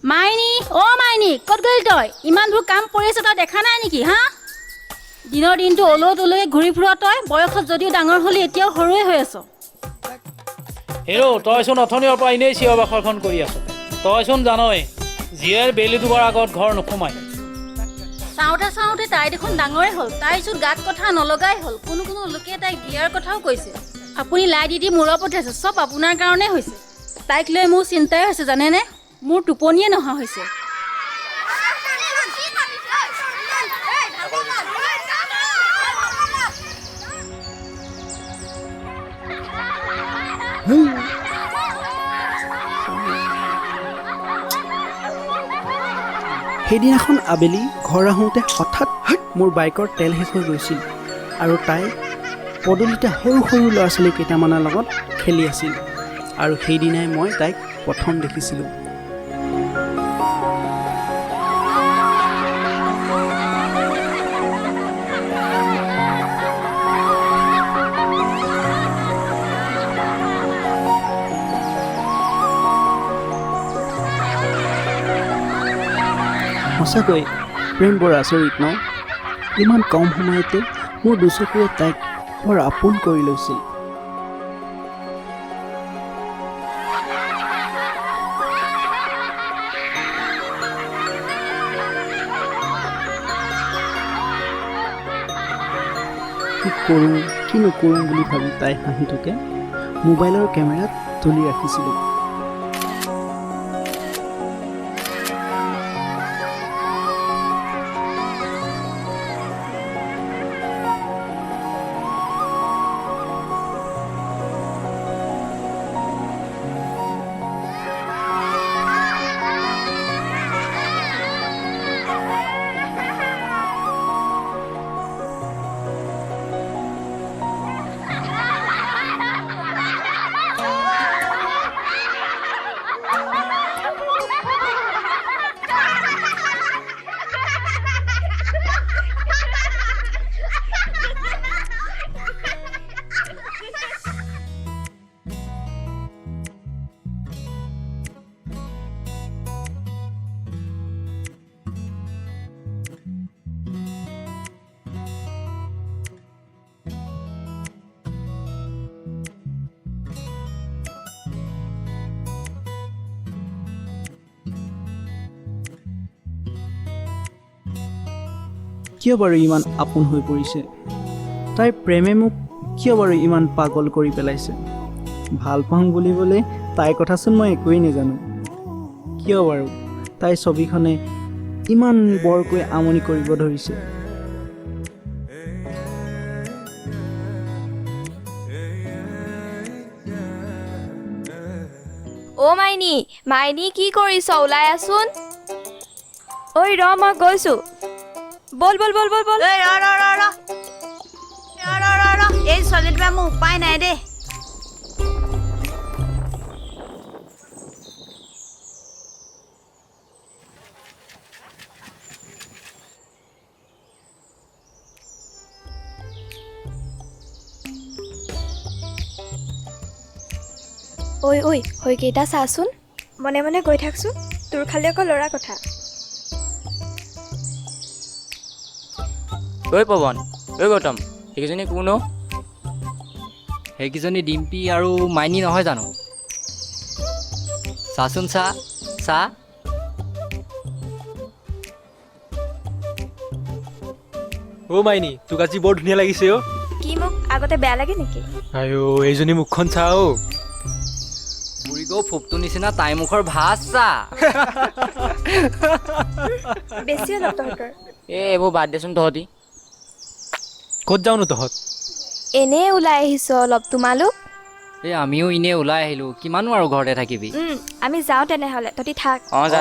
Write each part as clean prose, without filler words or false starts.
মাইনী অ' মাইনী ক'ত গ'লি তই? ইমানবোৰ কাম কৰি আছ তই দেখা নাই নেকি হা? দিনৰ দিনটো অলৈ তলৈ ঘূৰি ফুৰা তই বয়সত যদিও ডাঙৰ হ'লি এতিয়াও সৰুৱে হৈ আছ। হেৰৌ তইচোন অথনিৰ পৰা এনেই চিঞৰ বাখৰখন কৰি আছ। তইচোন জানই জীয়েৰ বেলি দুবাৰ আগত ঘৰ নোসোমায়। চাওঁতে চাওঁতে তাই দেখোন ডাঙৰে হ'ল। তাইৰ চোন গাত কথা নলগাই হ'ল। কোনো লোকে তাইক বিয়াৰ কথাও কৈছে। আপুনি লাই দি মূৰৰ পঠাইছে, চব আপোনাৰ কাৰণে হৈছে। তাইক লৈ মোৰ চিন্তাই হৈছে জানেনে? মোৰ টোপনিয়ে নহা হৈছে। সেইদিনাখন আবেলি ঘৰ আহোঁতে হঠাৎ মোৰ বাইকৰ তেল শেষ হৈ গৈছিল আৰু তাই পদূলিতে সৰু সৰু ল'ৰা ছোৱালী কেইটামানৰ লগত খেলি আছিল আৰু সেইদিনাই মই তাইক প্ৰথম দেখিছিলোঁ। সঁচাকৈ প্ৰেম বৰ আচৰিত ন? ইমান কম সময়তে মোৰ দুচকুৰে তাইক বৰ আপোন কৰি লৈছিল। কি কৰোঁ কি নকৰোঁ বুলি ভাবি তাই হাঁহিটোকে মোবাইলৰ কেমেৰাত তুলি ৰাখিছিলোঁ। কিয় বাৰু ইমান আপোন হৈ পৰিছে? তাইৰ প্ৰেমে মোক কিয় বাৰু ইমান পাগল কৰি পেলাইছে? ভাল পাওঁ বুলিবলৈ তাইৰ কথাচোন মই একোৱেই নাজানো। কিয় বাৰু তাইৰ ছবিখনে ইমান বৰকৈ আমনি কৰিব ধৰিছে? অ' মাইনী মাইনী কি কৰিছ? ওলাই আছোন। ঐ ৰ মই গৈছো। বল বল বল বল বল। এই ছোৱালীটোৰ মোৰ উপায় নাই দেই। ঐ সেইকেইটা চাচোন। মনে মনে গৈ থাকচোন, তোৰ খালি আকৌ ল'ৰা কথা। ঐ পৱন, ঐ গৌতম, সেইকেইজনী কোন অ'? সেইকেইজনী ডিম্পী আৰু মাইনী নহয় জানো? চাচোন চা। অ' মাইনী, তোক আজি বৰ ধুনীয়া লাগিছে অ'। কি মোক আগতে বেয়া লাগে নেকি? আইঅ' এইজনী মুখখন চা অ'। বুঢ়ী গৌ ফুপটো নিচিনা তাই মুখৰ ভাজ চা। বেছি অলপ তহঁতৰ। এইবোৰ বাদ দেচোন তহঁতি। ক'ত যাওঁনো তহঁত? এনেই ওলাই আহিছ অলপ। তোমালোক? আমিও এনেই ওলাই আহিলো, কিমানো আৰু ঘৰতে থাকিবি। আমি যাওঁ তেনেহ'লে, তহঁতি থাক। অঁ যা।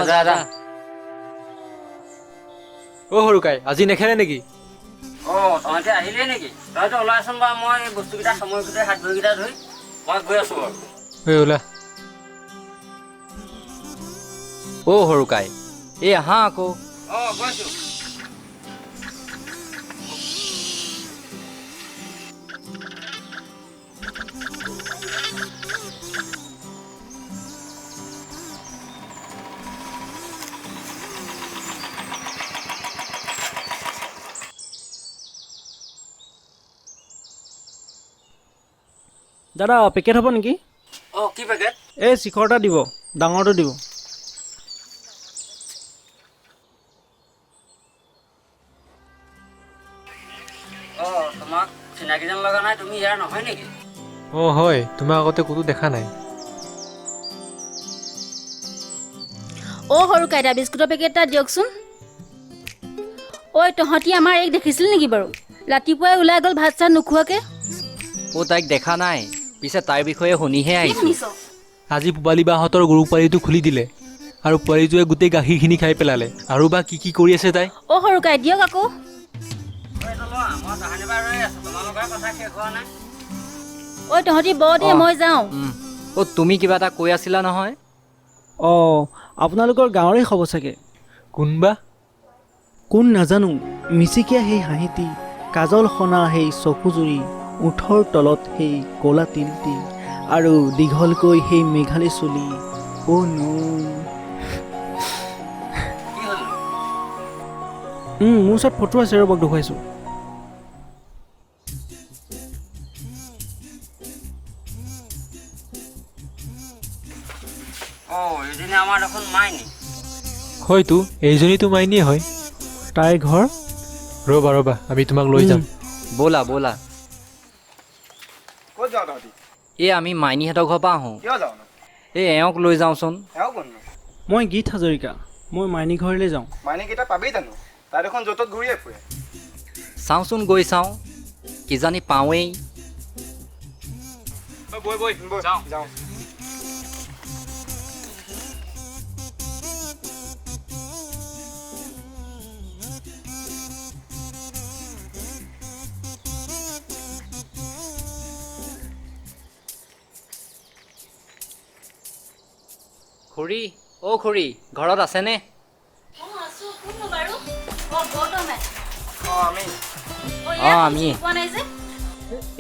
অ' সৰুকাই, আজি নেখেলে নেকি? অঁ তহঁতি আহিলেই নেকি? তহঁতি ওলাইচোন বাৰু, মই বস্তুকেইটা সামৰি সুতৰি হাত ভৰিকেইটা ধুই মই গৈ আছো বাৰু। ওলা। অ' সৰুকাই, আহা আকৌ। অঁ গৈছো। দাদা পেকেট হ'ব নেকি? অঁ কি পেকেট? এই শিখৰ এটা দিব, ডাঙৰটো দিব। অঁ তোমাক চিনাকি যেন লগা নাই, তুমি ইয়াৰ নহয় নেকি? অঁ হয়, তোমাক আগতে ক'তো দেখা নাই। অ' সৰু কাইদা বিস্কুটৰ পেকেট এটা দিয়কচোন। ঐ তহঁতি আমাৰ এইক দেখিছিল নেকি বাৰু? ৰাতিপুৱাই ওলাই গ'ল ভাত চাত নোখোৱাকৈ। অ' তাইক দেখা নাই, পিছে তাইৰ বিষয়ে শুনিহে কি আহিছোঁ। শুনিছ? আজি পোৱালি বাহঁতৰ গৰু পোৱালিটো খুলি দিলে আৰু পোৱালিটোৱে গোটেই গাখীৰখিনি খাই পেলালে। আৰু বা কি কৰি আছে তাই? অ' সৰু কাই দিয়ক আকৌ। এইটো লোৱা, মই তাহানি পৰা ৰৈ আছোঁ, তোমালোকৰ কথা শেষ হোৱা নাই। ঐ তহঁতি বৰ দে, অ'। মই যাওঁ। অ' তুমি কিবা এটা কৈ আছিলা নহয়? অঁ আপোনালোকৰ গাঁৱৰে খবৰ চাগে। কোনবা? কোন নাজানো, মিচিকীয়া সেই হাঁহিটি, কাজল সনা সেই চকুজুৰি, ওঠৰ তলত সেই ক'লা তিলটি আৰু দীঘলকৈ সেই মেঘালী চুলি। অ' নো। কি হ'ল? মোৰ ওচৰত ফটো আছে, ৰ'বক দেখুৱাইছোঁ। অঁ এইজনী আমাৰ দেখোন মাইনী। হয়তো এইজনীতো মাইনীয়ে হয়। তাইৰ ঘৰ ৰ'বা আমি তোমাক লৈ যাম। ব'লা ব'লা। ক'ত যাওঁ তহঁতি? এই আমি মাইনীহঁতৰ ঘৰৰ পৰা আহোঁ। কিয় যাওঁ? এই এওঁক লৈ যাওঁচোন। এওঁ কোননো? মই গীত হাজৰিকা, মই মাইনী ঘৰলৈ যাওঁ। মাইনীকেইটা পাবি জানো? তাই দেখোন য'ত ত'ত ঘূৰিয়ে ফুৰে। চাওঁচোন গৈ চাওঁ, কিজানি পাওঁৱেই। বৈ যাওঁ যাওঁ। খুৰী, অ' খুৰী, ঘৰত আছেনে? অঁ আছোঁ, কোননো বাৰু? অঁ গৌতমে। অঁ আমি ইয়াক আমি। চিনি পোৱা নাই যে।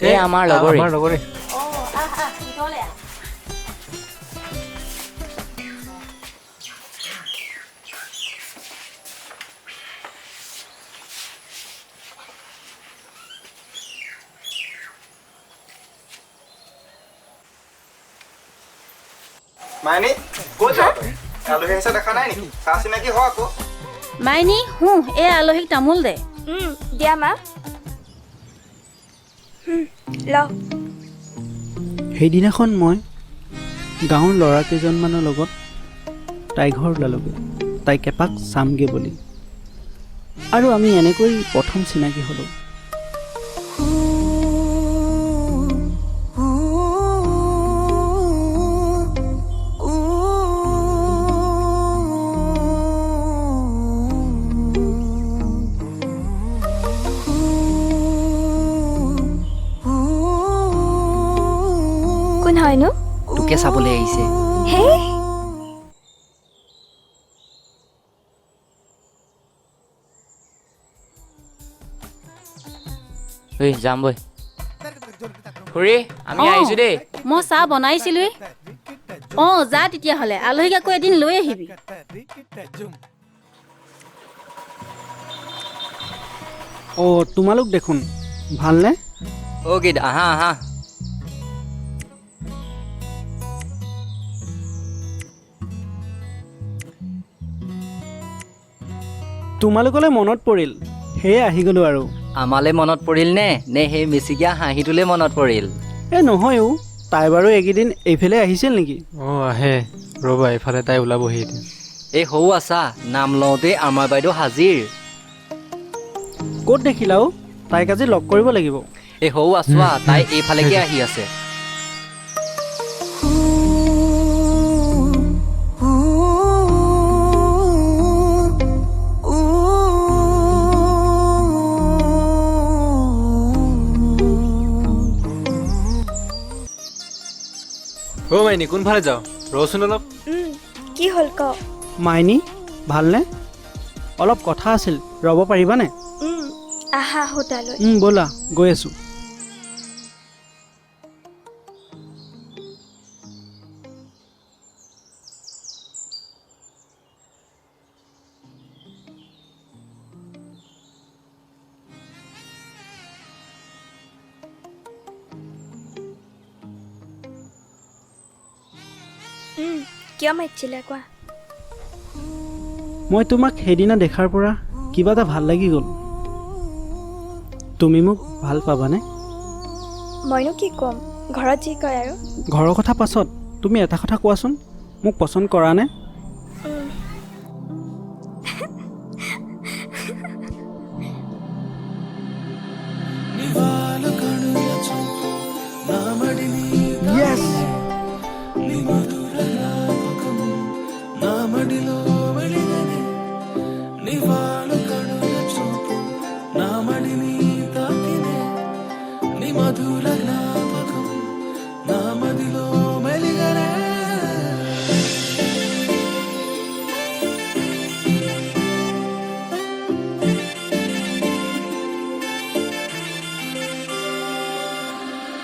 এই আমাৰ লগৰে। আমাৰ লগৰে। অঁ আহ ভিতৰলৈ আহ। মাইনী ক'ত যাওঁ তই? আলহী আহিছে দেখা নাই নেকি? চা চিনাকি হ আকৌ। মাইনী এই আলহীক তামোল দে। দিয়া মা। ল। সেইদিনাখন মই গাঁৱৰ ল'ৰা কেইজনমানৰ লগত তাইৰ ঘৰ ওলালোগৈ, তাইক এপাক চামগৈ বুলি। আৰু আমি এনেকৈ প্ৰথম চিনাকি হ'লোঁ। কোন হয়নো? তোকে চাবলৈ আহিছে। হে ঐ যাম বৈ। খুৰী আমি অঁ, আহিছোঁ দেই। মই চাহ বনাইছিলোঁৱেই। অঁ যা তেতিয়াহ'লে, আলহীক আকৌ এদিন লৈ আহিবি। অঁ তোমালোক দেখোন ভালনে? অ' গীত আহা আহা। তোমালোকলৈ মনত পৰিল, সেয়ে আহি গ'লোঁ আৰু। আমালৈ মনত পৰিল নে সেই মিচিকীয়া হাঁহিটোলৈ মনত পৰিল? এই নহয় অ', তাই বাৰু এইকেইদিন এইফালে আহিছিল নেকি? অঁ আহে, ৰ'বা এইফালে তাই ওলাবহি এতিয়া। এই সৌ আছা, নাম লওঁতেই আমাৰ বাইদেউ হাজিৰ। ক'ত দেখিলা অ'? তাইক আজি লগ কৰিব লাগিব। এই সৌ আছোৱা, তাই এইফালেকে আহি আছে। অ' মাইনী কোনফালে যাওঁ? ৰচোন অলপ। কি হ'ল ক? মাইনী ভালনে? অলপ কথা আছিল, ৰ'ব পাৰিবানে? আহা হোটালৈ। ব'লা গৈ আছোঁ। কিয় মাতিছিলে কোৱা? মই তোমাক সেইদিনা দেখাৰ পৰা কিবা এটা ভাল লাগি গ'ল। তুমি মোক ভাল পাবানে? মইনো কি ক'ম, ঘৰত যি কয় আৰু। ঘৰৰ কথা পাছত, তুমি এটা কথা কোৱাচোন, মোক পচন্দ কৰা নে? Yes!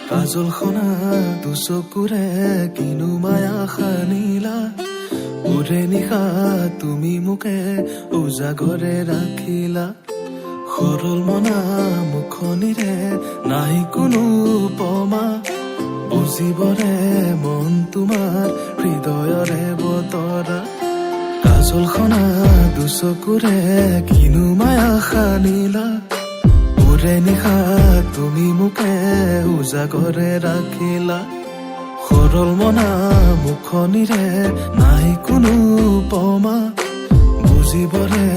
কাজলখনা দুচকুৰে কিনো মায়া সানিলা, ওৰে নিশা তুমি মোকে উজাগৰে ৰাখিলা। সৰল মনা মুখনিৰে নাই কোনো উপমা, বুজিবৰে মন তোমাৰ হৃদয়ৰে বতৰা। কাজলখনা দুচকুৰে কিনো মায়া সানিলা, ওৰে নিশা তুমি মোকে উজাগৰে ৰাখিলা। সৰল মনা মুখনিৰে নাই কোনো উপমা, বুজিবৰে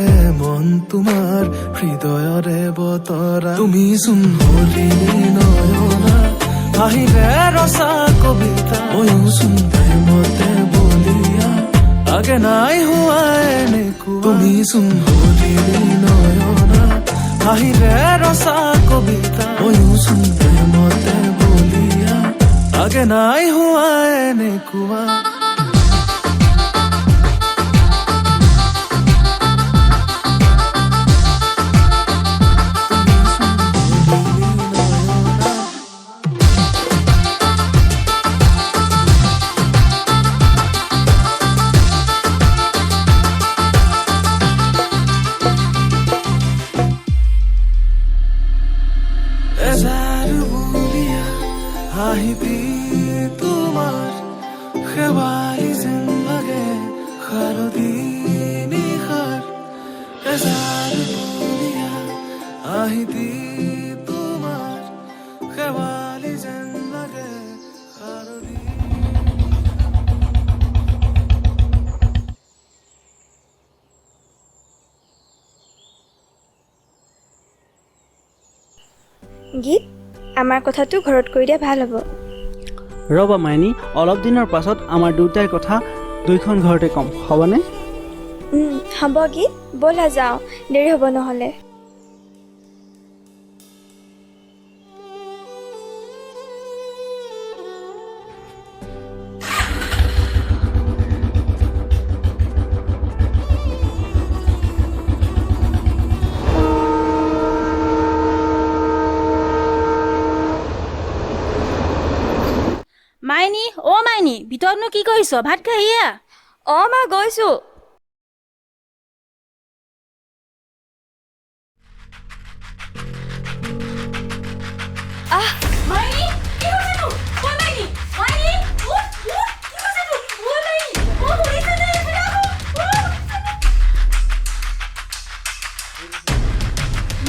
মন তোমাৰ হৃদয়ৰে বতৰা। তুমি চোন হলি নয়না, আহিলে ৰচা কবিতা, ময়ো চোন প্ৰেমতে বলিয়া, আগে নাই হোৱা এনেকুৱা। তুমি চোন হলি নয়না, আহিলে ৰচা কবিতা, ময়ো চোন প্ৰেমতে বলিয়া, আগে নাই হোৱা এনেকুৱা। আহিবি তোমাৰ খেৱালি যেন লাগে, শাৰদী নিশাৰ এজাৰ বলিয়া। আহিবি তোমাৰ খেৱালি যেন লাগে, শাৰদী। গীত, আমাৰ কথাটো ঘৰত কৈ দিয়া ভাল হ'ব। ৰ'বা মাইনী, অলপ দিনৰ পাছত আমাৰ দুয়োটাৰ কথা দুইখন ঘৰতে ক'ম, হ'বনে? হ'ব গীত, ব'লা যাওঁ, দেৰি হ'ব নহ'লে। মাইনী, অ' মাইনী, ভিতৰতনো কি কৰিছ? ভাত খাই আহিয়া। অঁ মা, গৈছোঁ। মাইনী, কি হৈছে তোৰ? অ' মাইনী, মাইনী, উঠ, উঠ, কি হৈছে তোৰ? অ' মাইনী, অ' শুনিছেনে? এইফালে আহক,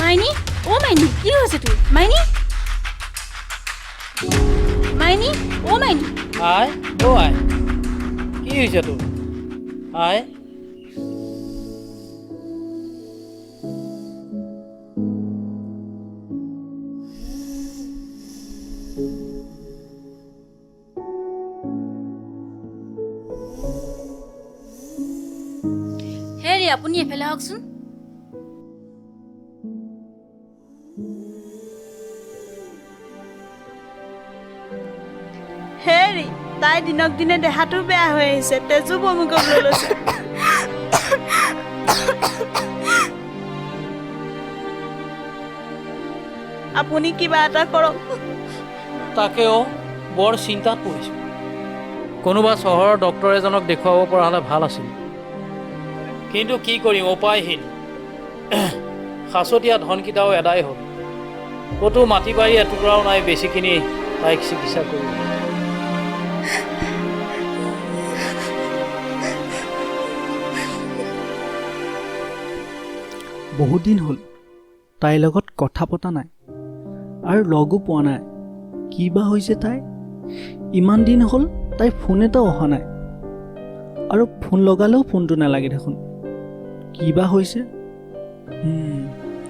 মাইনী, অ' মাইনী, কি হৈছে তোৰ? মাইনী, মাইনী, অ' মাইনী। আই, অ' আই, কি হৈছে তোৰ? আই, হেৰি, আপুনি এফালে আহকচোন। হেৰি, তাই দিনক দিনে দেহাটো বেয়া হৈ আহিছে, তেজো বমি কৰিবলৈ লৈছে। আপুনি কিবা এটা কৰক। তাকেও বৰ চিন্তাত পৰিছোঁ। কোনোবা চহৰৰ ডক্তৰ এজনক দেখুৱাব পৰা হ'লে ভাল আছিল, কিন্তু কি কৰিম, উপায়হীন। সাঁচতীয়া ধনকেইটাও এদাই হ'ল, ক'তো মাটি বাৰী এটুকুৰাও নাই বেছিখিনি তাইক চিকিৎসা কৰিব। বহুত দিন হ'ল তাইৰ লগত কথা পতা নাই আৰু লগো পোৱা নাই। কি বা হৈছে তাই? ইমান দিন হ'ল তাই ফোন এটাও অহা নাই আৰু ফোন লগালেও ফোনটো নালাগে দেখোন। কি বা হৈছে?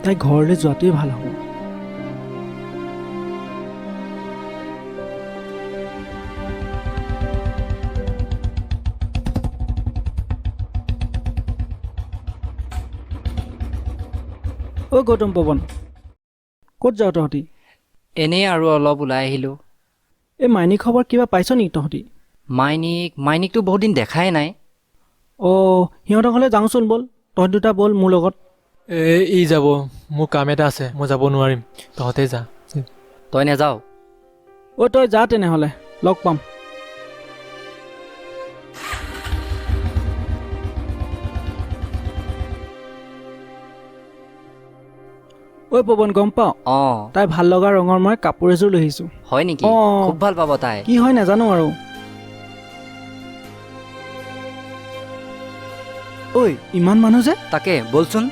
তাই ঘৰলৈ যোৱাটোৱে ভাল হ'ব। অ' গৌতম পৱন, ক'ত যাওঁ তহঁতি? এনেই আৰু অলপ ওলাই আহিলোঁ। এই মাইনী খবৰ কিবা পাইছ নেকি তহঁতি? মাইনীকটো বহুত দিন দেখাই নাই। অ' সিহঁতৰ ঘৰলৈ যাওঁচোন ব'ল, তহঁত দুটা ব'ল মোৰ লগত। ই যাব, মোৰ কাম এটা আছে, মই যাব নোৱাৰিম, তহঁতে যা। তই নাযাৱ? অ' তই যা তেনেহ'লে, লগ পাম। ঐ পৱন, গম পাওঁ অঁ। তাই ভাল লগা ৰঙৰ মই কাপোৰ এযোৰ লৈ আহিছোঁ। হয় নেকি? অঁ। খুব ভাল পাব তাই। কি হয় নাজানো আৰু। ঐ ইমান মানুহ যে? তাকে বলচোন।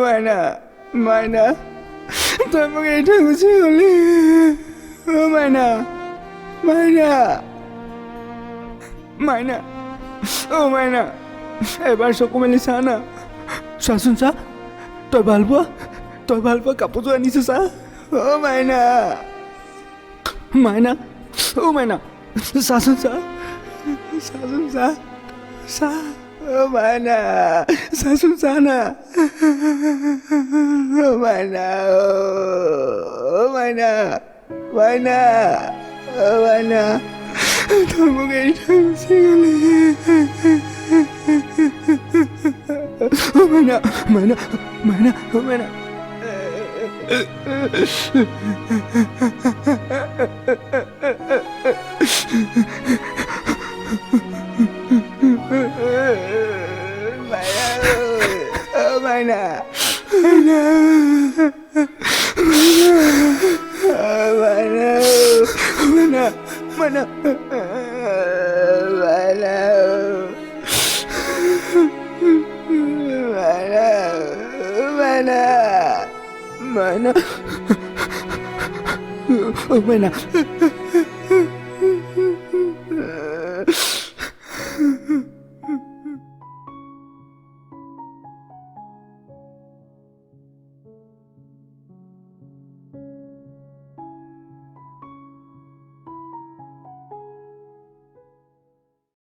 মাইনা, মাইনা, তই মোক এৰি থৈ গুচি গলি। অ' মাইনা, মাইনা, মাইনা, অ' মাইনা, এবাৰ চকু মেলি চা না। চাচোন চা, তই ভাল পোৱা কাপোৰযোৰ আনিছোঁ চা। অ' মাইনা, মাইনা, অ' মাইনা, চাচোন চা, চাচোন চা, চা। অ' মাইনা, চাচোন চা না। অ' মাইনা, অ' মাইনা, মাইনা, অ' মাইনা, তই মোক এৰি থৈ গুচি গলি। অ' মাইনা, মাইনা, মাইনা, অ' মাইনা। Maina, Maina, Maina, Maina, Maina, Maina, Maina, Maina,